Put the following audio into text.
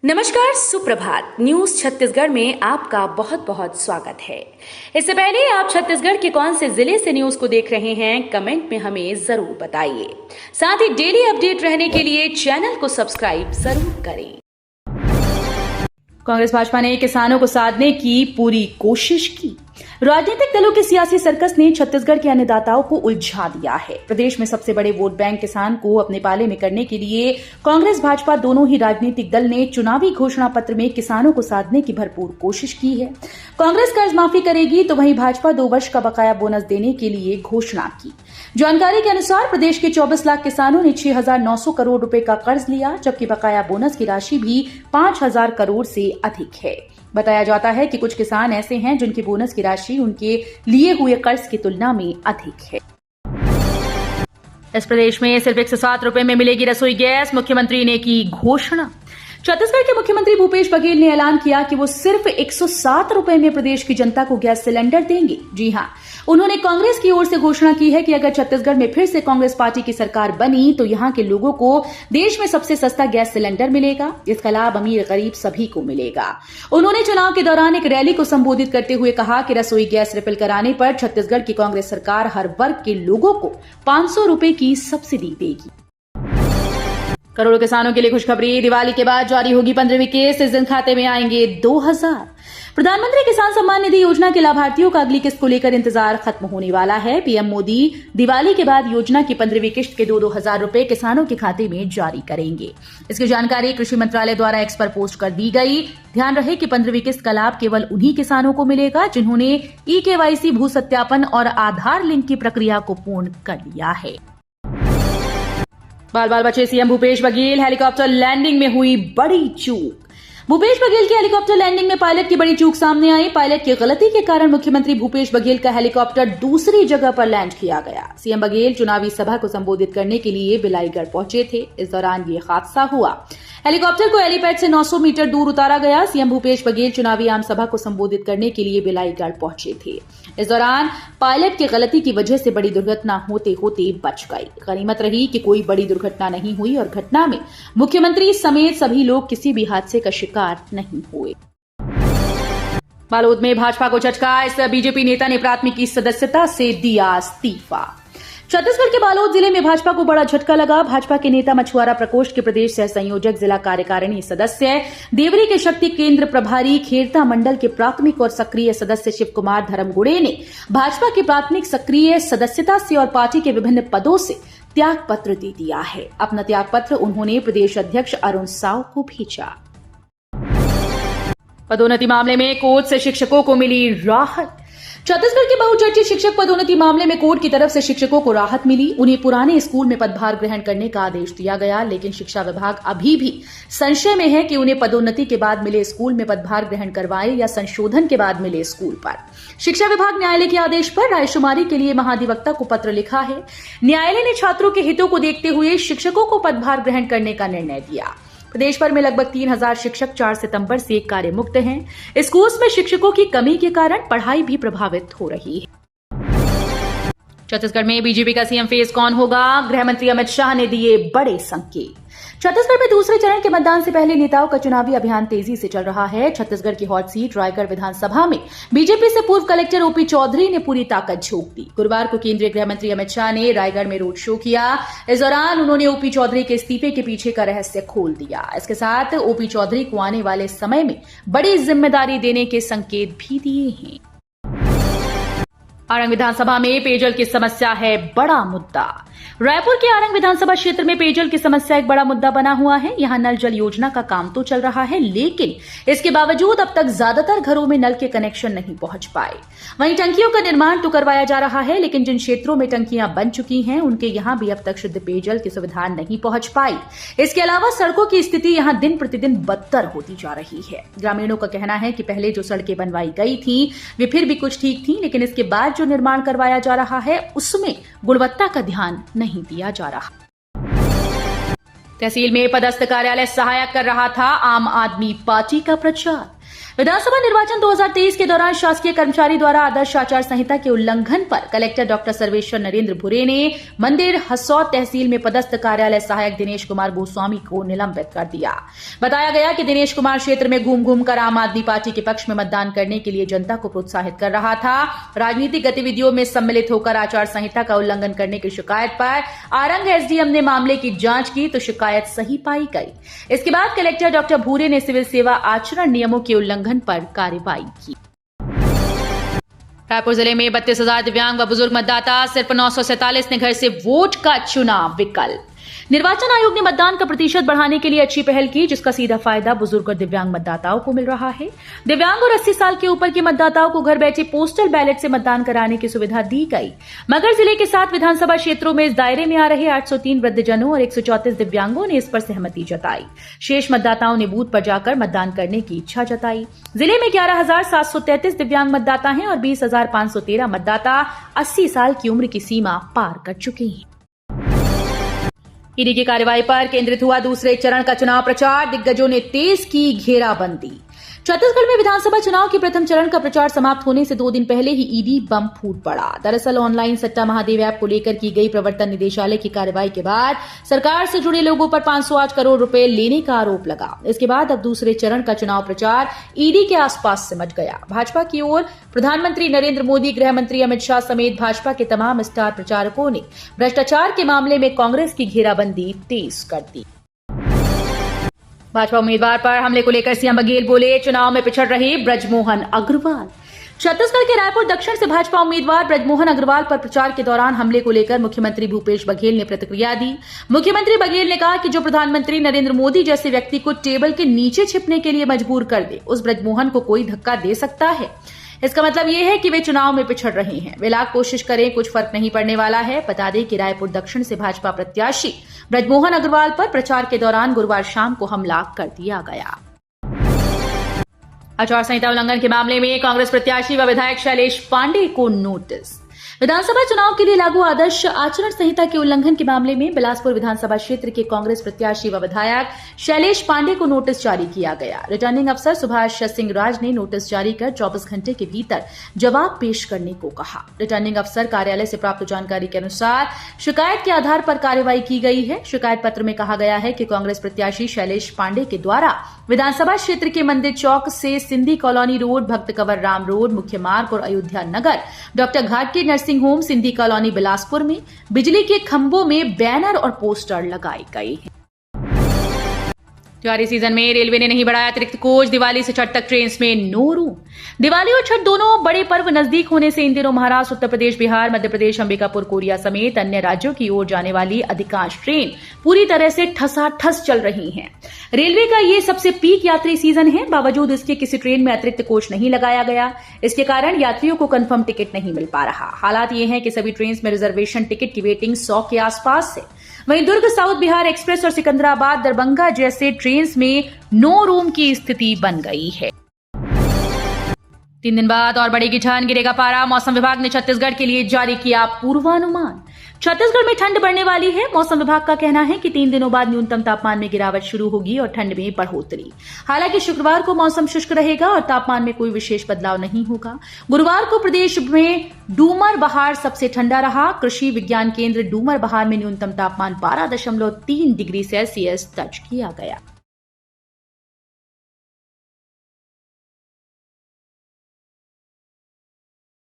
नमस्कार, सुप्रभात। न्यूज छत्तीसगढ़ में आपका बहुत बहुत स्वागत है। इससे पहले आप छत्तीसगढ़ के कौन से जिले से न्यूज को देख रहे हैं, कमेंट में हमें जरूर बताइए। साथ ही डेली अपडेट रहने के लिए चैनल को सब्सक्राइब जरूर करें। कांग्रेस भाजपा ने किसानों को साधने की पूरी कोशिश की। राजनीतिक दलों के सियासी सर्कस ने छत्तीसगढ़ के अन्नदाताओं को उलझा दिया है। प्रदेश में सबसे बड़े वोट बैंक किसान को अपने पाले में करने के लिए कांग्रेस भाजपा दोनों ही राजनीतिक दल ने चुनावी घोषणा पत्र में किसानों को साधने की भरपूर कोशिश की है। कांग्रेस कर्ज माफी करेगी तो वहीं भाजपा 2 वर्ष का बकाया बोनस देने के लिए घोषणा की। जानकारी के अनुसार प्रदेश के 24 लाख किसानों ने 6,900 करोड़ रुपए का कर्ज लिया, जबकि बकाया बोनस की राशि भी 5,000 करोड़ से अधिक है। बताया जाता है कि कुछ किसान ऐसे हैं जिनकी बोनस की राशि उनके लिए हुए कर्ज की तुलना में अधिक है। इस प्रदेश में सिर्फ 107 रुपए में मिलेगी रसोई गैस, मुख्यमंत्री ने की घोषणा। छत्तीसगढ़ के मुख्यमंत्री भूपेश बघेल ने ऐलान किया कि वो सिर्फ 107 रुपए में प्रदेश की जनता को गैस सिलेंडर देंगे। जी हां, उन्होंने कांग्रेस की ओर से घोषणा की है कि अगर छत्तीसगढ़ में फिर से कांग्रेस पार्टी की सरकार बनी तो यहां के लोगों को देश में सबसे सस्ता गैस सिलेंडर मिलेगा, जिसका लाभ अमीर गरीब सभी को मिलेगा। उन्होंने चुनाव के दौरान एक रैली को संबोधित करते हुए कहा कि रसोई गैस रिफिल कराने पर छत्तीसगढ़ की कांग्रेस सरकार हर वर्ग के लोगों को 500 रुपए की सब्सिडी देगी। करोड़ों किसानों के लिए खुशखबरी, दिवाली के बाद जारी होगी 15वीं किस्त, इस दिन खाते में आएंगे 2,000। प्रधानमंत्री किसान सम्मान निधि योजना के लाभार्थियों का अगली किस्त को लेकर इंतजार खत्म होने वाला है। पीएम मोदी दिवाली के बाद योजना की 15वीं किस्त के 2,000 रुपए किसानों के खाते में जारी करेंगे। इसकी जानकारी कृषि मंत्रालय द्वारा एक्स पर पोस्ट कर दी गई। ध्यान रहे कि 15वीं किस्त का लाभ केवल उन्हीं किसानों को मिलेगा जिन्होंने ई-केवाईसी, भू सत्यापन और आधार लिंक की प्रक्रिया को पूर्ण कर लिया है। बाल बाल बचे CM Bhupesh Baghel, helicopter landing में हुई बड़ी चूक। भूपेश बघेल की हेलीकॉप्टर लैंडिंग में पायलट की बड़ी चूक सामने आई। पायलट की गलती के कारण मुख्यमंत्री भूपेश बघेल का हेलीकॉप्टर दूसरी जगह पर लैंड किया गया। सीएम बघेल चुनावी सभा को संबोधित करने के लिए बिलाईगढ़ पहुंचे थे। इस दौरान ये हादसा हुआ। हेलीकॉप्टर को हेलीपैड से 900 मीटर दूर उतारा गया। सीएम भूपेश बघेल चुनावी आम सभा को संबोधित करने के लिए बिलाईगढ़ पहुंचे थे। इस दौरान पायलट की गलती की वजह से बड़ी दुर्घटना होते होते बच गई। गनीमत रही कि कोई बड़ी दुर्घटना नहीं हुई और घटना में मुख्यमंत्री समेत सभी लोग किसी भी हादसे का शिकार नहीं हुए। बालोद में भाजपा को झटका, इस बीजेपी नेता ने प्राथमिकी सदस्यता से दिया इस्तीफा। छत्तीसगढ़ के बालोद जिले में भाजपा को बड़ा झटका लगा। भाजपा के नेता मछुआरा प्रकोष्ठ के प्रदेश सह संयोजक, जिला कार्यकारिणी सदस्य, देवरी के शक्ति केंद्र प्रभारी, खेरता मंडल के प्राथमिक और सक्रिय सदस्य शिव कुमार धर्मगुड़े ने भाजपा की प्राथमिक सक्रिय सदस्यता से और पार्टी के विभिन्न पदों से त्याग पत्र दे दिया है। अपना त्याग पत्र उन्होंने प्रदेश अध्यक्ष अरुण साव को भेजा। पदोन्नति मामले में कोर्ट से शिक्षकों को मिली राहत। छत्तीसगढ़ के बहुचर्चित शिक्षक पदोन्नति मामले में कोर्ट की तरफ से शिक्षकों को राहत मिली। उन्हें पुराने स्कूल में पदभार ग्रहण करने का आदेश दिया गया, लेकिन शिक्षा विभाग अभी भी संशय में है कि उन्हें पदोन्नति के बाद मिले स्कूल में पदभार ग्रहण करवाए या संशोधन के बाद मिले स्कूल पर। शिक्षा विभाग न्यायालय के आदेश पर रायशुमारी के लिए महाधिवक्ता को पत्र लिखा है। न्यायालय ने छात्रों के हितों को देखते हुए शिक्षकों को पदभार ग्रहण करने का निर्णय दिया। प्रदेश भर में लगभग 3,000 शिक्षक 4 सितंबर से कार्य मुक्त हैं। स्कूल्स में शिक्षकों की कमी के कारण पढ़ाई भी प्रभावित हो रही है। छत्तीसगढ़ में बीजेपी का सीएम फेस कौन होगा, गृह मंत्री अमित शाह ने दिए बड़े संकेत। छत्तीसगढ़ में दूसरे चरण के मतदान से पहले नेताओं का चुनावी अभियान तेजी से चल रहा है। छत्तीसगढ़ की हॉट सीट रायगढ़ विधानसभा में बीजेपी से पूर्व कलेक्टर ओपी चौधरी ने पूरी ताकत झोंक दी। गुरुवार को केंद्रीय गृह मंत्री अमित शाह ने रायगढ़ में रोड शो किया। इस दौरान उन्होंने ओपी चौधरी के इस्तीफे के पीछे का रहस्य खोल दिया। इसके साथ ओपी चौधरी को आने वाले समय में बड़ी जिम्मेदारी देने के संकेत भी दिए हैं। आरंग विधानसभा में पेयजल की समस्या है बड़ा मुद्दा। रायपुर के आरंग विधानसभा क्षेत्र में पेयजल की समस्या एक बड़ा मुद्दा बना हुआ है। यहां नल जल योजना का काम तो चल रहा है, लेकिन इसके बावजूद अब तक ज्यादातर घरों में नल के कनेक्शन नहीं पहुंच पाए। वहीं टंकियों का निर्माण तो करवाया जा रहा है, लेकिन जिन क्षेत्रों में टंकियां बन चुकी हैं उनके यहां भी अब तक शुद्ध पेयजल की सुविधा नहीं पहुंच पाई। इसके अलावा सड़कों की स्थिति यहां दिन प्रतिदिन बदतर होती जा रही है। ग्रामीणों का कहना है कि पहले जो सड़कें बनवाई गई थी वे फिर भी कुछ ठीक थी, लेकिन इसके बाद जो निर्माण करवाया जा रहा है उसमें गुणवत्ता का ध्यान नहीं दिया जा रहा। तहसील में पदस्थ कार्यालय सहायक कर रहा था आम आदमी पार्टी का प्रचार। विधानसभा निर्वाचन 2023 के दौरान शासकीय कर्मचारी द्वारा आदर्श आचार संहिता के उल्लंघन पर कलेक्टर डॉक्टर सर्वेश्वर नरेंद्र भूरे ने मंदिर हसौद तहसील में पदस्थ कार्यालय सहायक दिनेश कुमार गोस्वामी को निलंबित कर दिया। बताया गया कि दिनेश कुमार क्षेत्र में घूम घूम कर आम आदमी पार्टी के पक्ष में मतदान करने के लिए जनता को प्रोत्साहित कर रहा था। राजनीतिक गतिविधियों में सम्मिलित होकर आचार संहिता का उल्लंघन करने की शिकायत पर आरंग एसडीएम ने मामले की जांच की तो शिकायत सही पाई गई। इसके बाद कलेक्टर डॉक्टर भूरे ने सिविल सेवा आचरण नियमों के उल्लंघन पर कार्रवाई की। रायपुर जिले में 32,000 दिव्यांग व बुजुर्ग मतदाता, सिर्फ 947 ने घर से वोट का चुना विकल्प। निर्वाचन आयोग ने मतदान का प्रतिशत बढ़ाने के लिए अच्छी पहल की, जिसका सीधा फायदा बुजुर्ग और दिव्यांग मतदाताओं को मिल रहा है। दिव्यांग और 80 साल के ऊपर के मतदाताओं को घर बैठे पोस्टल बैलेट से मतदान कराने की सुविधा दी गई। मगर जिले के 7 विधानसभा क्षेत्रों में इस दायरे में आ रहे 803 वृद्धजनों और 134 दिव्यांगों ने इस पर सहमति जताई। शेष मतदाताओं ने बूथ पर जाकर मतदान करने की इच्छा जताई। जिले में 11,733 दिव्यांग मतदाता हैं और 20,513 मतदाता 80 साल की उम्र की सीमा पार कर चुके हैं। ईडी की कार्रवाई पर केंद्रित हुआ दूसरे चरण का चुनाव प्रचार, दिग्गजों ने तेज की घेराबंदी। छत्तीसगढ़ में विधानसभा चुनाव के प्रथम चरण का प्रचार समाप्त होने से 2 दिन पहले ही ईडी बम फूट पड़ा। दरअसल ऑनलाइन सट्टा महादेव ऐप को लेकर की गई प्रवर्तन निदेशालय की कार्रवाई के बाद सरकार से जुड़े लोगों पर 508 करोड़ रुपए लेने का आरोप लगा। इसके बाद अब दूसरे चरण का चुनाव प्रचार ईडी के आसपास सिमट गया। भाजपा की ओर प्रधानमंत्री नरेंद्र मोदी, गृह मंत्री अमित शाह समेत भाजपा के तमाम स्टार प्रचारकों ने भ्रष्टाचार के मामले में कांग्रेस की घेराबंदी तेज कर दी। भाजपा उम्मीदवार पर हमले को लेकर सीएम बघेल बोले, चुनाव में पिछड़ रहे ब्रजमोहन अग्रवाल। छत्तीसगढ़ के रायपुर दक्षिण से भाजपा उम्मीदवार ब्रजमोहन अग्रवाल पर प्रचार के दौरान हमले को लेकर मुख्यमंत्री भूपेश बघेल ने प्रतिक्रिया दी। मुख्यमंत्री बघेल ने कहा कि जो प्रधानमंत्री नरेंद्र मोदी जैसे व्यक्ति को टेबल के नीचे छिपने के लिए मजबूर कर दे, उस ब्रजमोहन को कोई धक्का दे सकता है। इसका मतलब यह है कि वे चुनाव में पिछड़ रहे हैं। वे लाख कोशिश करें, कुछ फर्क नहीं पड़ने वाला है। बता दें कि रायपुर दक्षिण से भाजपा प्रत्याशी ब्रजमोहन अग्रवाल पर प्रचार के दौरान गुरुवार शाम को हमला कर दिया गया। आचार संहिता उल्लंघन के मामले में कांग्रेस प्रत्याशी व विधायक शैलेश पांडे को नोटिस। विधानसभा चुनाव के लिए लागू आदर्श आचरण संहिता के उल्लंघन के मामले में बिलासपुर विधानसभा क्षेत्र के कांग्रेस प्रत्याशी व विधायक शैलेश पांडे को नोटिस जारी किया गया। रिटर्निंग अफसर सुभाष सिंह राज ने नोटिस जारी कर 24 घंटे के भीतर जवाब पेश करने को कहा। रिटर्निंग अफसर कार्यालय से प्राप्त जानकारी के अनुसार शिकायत के आधार पर कार्रवाई की गई है। शिकायत पत्र में कहा गया है कि कांग्रेस प्रत्याशी शैलेश पांडे के द्वारा विधानसभा क्षेत्र के मंदिर चौक से सिंधी कॉलोनी रोड, भक्त कंवर राम रोड, मुख्य मार्ग और अयोध्या नगर, डॉक्टर घाटी nursing home, Sindhi colony Bilaspur में बिजली के खंभों में बैनर और पोस्टर लगाए गए हैं। त्योहारी सीजन में रेलवे ने नहीं बढ़ाया अतिरिक्त कोच। दिवाली से छठ तक ट्रेन में नो रूम। दिवाली और छठ दोनों बड़े पर्व नजदीक होने से इन दिनों महाराष्ट्र, उत्तर प्रदेश, बिहार, मध्य प्रदेश, अंबिकापुर, कोरिया समेत अन्य राज्यों की ओर जाने वाली अधिकांश ट्रेन पूरी तरह से ठसाठस चल रही हैं। रेलवे का ये सबसे पीक यात्री सीजन है। बावजूद इसके किसी ट्रेन में अतिरिक्त कोच नहीं लगाया गया। इसके कारण यात्रियों को कंफर्म टिकट नहीं मिल पा रहा। हालात ये हैं कि सभी ट्रेन में रिजर्वेशन टिकट की वेटिंग 100 के आसपास है। वहीं दुर्ग साउथ बिहार एक्सप्रेस और सिकंदराबाद दरभंगा जैसे ट्रेन में नो रूम की स्थिति बन गई है। 3 दिन बाद और बढ़ेगी ठंड, गिरेगा पारा। मौसम विभाग ने छत्तीसगढ़ के लिए जारी किया पूर्वानुमान। छत्तीसगढ़ में ठंड बढ़ने वाली है। मौसम विभाग का कहना है कि 3 दिनों बाद न्यूनतम तापमान में गिरावट शुरू होगी और ठंड में बढ़ोतरी। हालांकि शुक्रवार को मौसम शुष्क रहेगा और तापमान में कोई विशेष बदलाव नहीं होगा। गुरुवार को प्रदेश में डूमर बहार सबसे ठंडा रहा। कृषि विज्ञान केंद्र डूमर बहार में न्यूनतम तापमान 12.3 डिग्री सेल्सियस दर्ज किया गया।